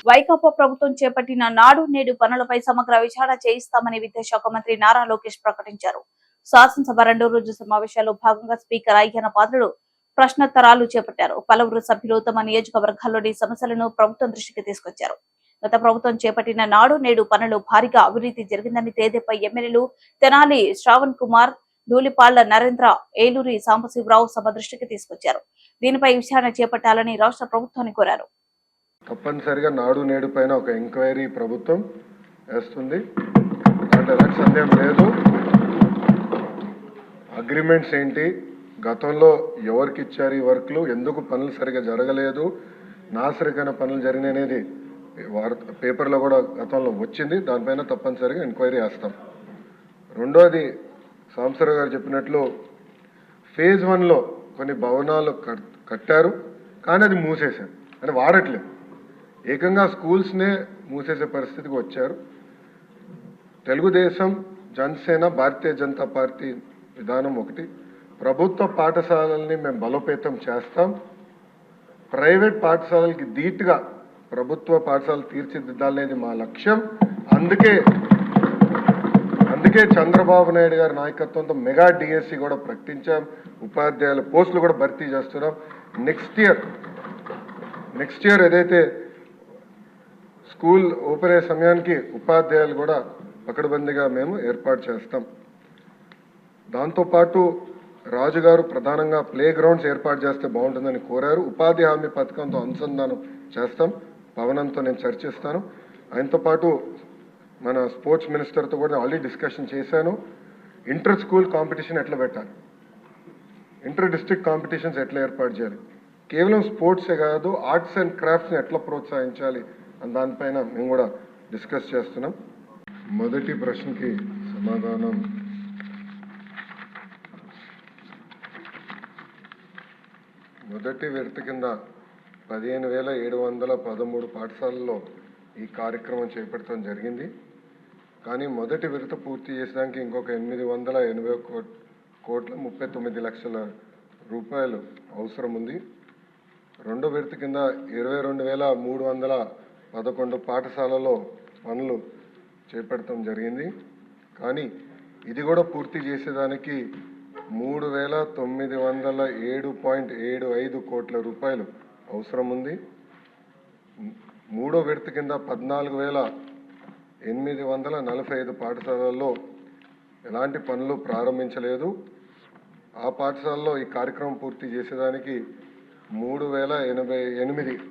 వైకాపా ప్రభుత్వం చేపట్టిన నాడు నేడు పనులపై సమగ్ర విచారణ చేయిస్తామని విద్యాశాఖ మంత్రి నారా లోకేష్ ప్రకటించారు. శాసనసభ రెండో రోజు సమావేశాల్లో భాగంగా స్పీకర్ అయ్యన్న పాత్రుడు ప్రశ్నోత్తరాలు చేపట్టారు. పలువురు సభ్యులు తమ నియోజకవర్గాల్లోని సమస్యలను ప్రభుత్వం దృష్టికి తీసుకొచ్చారు. గత ప్రభుత్వం చేపట్టిన నాడు నేడు పనులు భారీగా అవినీతి జరిగిందని తేదేపై ఎమ్మెల్యేలు తెనాలి శ్రావణ్ కుమార్, ధూళిపాళ్ల నరేంద్ర, ఏలూరి సాంబశివరావు సభ దృష్టికి తీసుకొచ్చారు. దీనిపై విచారణ చేపట్టాలని రాష్ట్ర ప్రభుత్వాన్ని కోరారు. తప్పనిసరిగా నాడు నేడు పైన ఒక ఎంక్వైరీ ప్రభుత్వం వేస్తుంది. అంటే ఎలాంటి సందేహం లేదు. అగ్రిమెంట్స్ ఏంటి, గతంలో ఎవరికి ఇచ్చారు ఈ వర్క్లు, ఎందుకు పనులు సరిగా జరగలేదు, నాసరికైన పనులు జరిగినాయి అనేది పేపర్లో కూడా గతంలో వచ్చింది. దానిపైన తప్పనిసరిగా ఎంక్వైరీ వేస్తాం. రెండోది సాంబశివరావు గారు చెప్పినట్లు ఫేజ్ 1లో కొన్ని భవనాలు కట్టారు, కానీ అది మూసేశారు, అంటే వాడట్లేదు. ఏకంగా స్కూల్స్నే మూసేసే పరిస్థితికి వచ్చారు. తెలుగుదేశం, జనసేన, భారతీయ జనతా పార్టీ విధానం ఒకటి. ప్రభుత్వ పాఠశాలల్ని మేము బలోపేతం చేస్తాం. ప్రైవేట్ పాఠశాలలకి ధీటుగా ప్రభుత్వ పాఠశాలలు తీర్చిదిద్దాలనేది మా లక్ష్యం. అందుకే చంద్రబాబు నాయుడు గారి నాయకత్వంతో మెగా డిఎస్సి కూడా ప్రకటించాం. ఉపాధ్యాయుల పోస్టులు కూడా భర్తీ చేస్తున్నాం. నెక్స్ట్ ఇయర్ ఏదైతే స్కూల్ ఓపెన్ అయ్యే సమయానికి ఉపాధ్యాయులు కూడా పకడ్బందీగా మేము ఏర్పాటు చేస్తాం. దాంతోపాటు రాజుగారు ప్రధానంగా ప్లే గ్రౌండ్స్ ఏర్పాటు చేస్తే బాగుంటుందని కోరారు. ఉపాధి హామీ పథకంతో అనుసంధానం చేస్తాం. పవనంతో నేను చర్చిస్తాను. ఆయనతో పాటు మన స్పోర్ట్స్ మినిస్టర్తో కూడా ఆల్రెడీ డిస్కషన్ చేశాను. ఇంటర్ స్కూల్ కాంపిటీషన్ ఎట్లా పెట్టాలి, ఇంటర్ డిస్ట్రిక్ట్ కాంపిటీషన్స్ ఎట్లా ఏర్పాటు చేయాలి, కేవలం స్పోర్ట్సే కాదు ఆర్ట్స్ అండ్ క్రాఫ్ట్స్ని ఎట్లా ప్రోత్సహించాలి అని దానిపైన మేము కూడా డిస్కస్ చేస్తున్నాం. మొదటి ప్రశ్నకి సమాధానం, మొదటి విడత కింద 15,713 పాఠశాలల్లో ఈ కార్యక్రమం చేపట్టడం జరిగింది. కానీ మొదటి విడత పూర్తి చేసడానికి ఇంకొక 880 కోట్ల 39 లక్షల రూపాయలు అవసరం ఉంది. రెండో విడత కింద 22,311 పాఠశాలలో పనులు చేపట్టడం జరిగింది. కానీ ఇది కూడా పూర్తి చేసేదానికి 3,907.75 కోట్ల రూపాయలు అవసరం ఉంది. మూడో విడత కింద 14,845 పాఠశాలల్లో ఎలాంటి పనులు ప్రారంభించలేదు. ఆ పాఠశాలలో ఈ కార్యక్రమం పూర్తి చేసేదానికి 3,088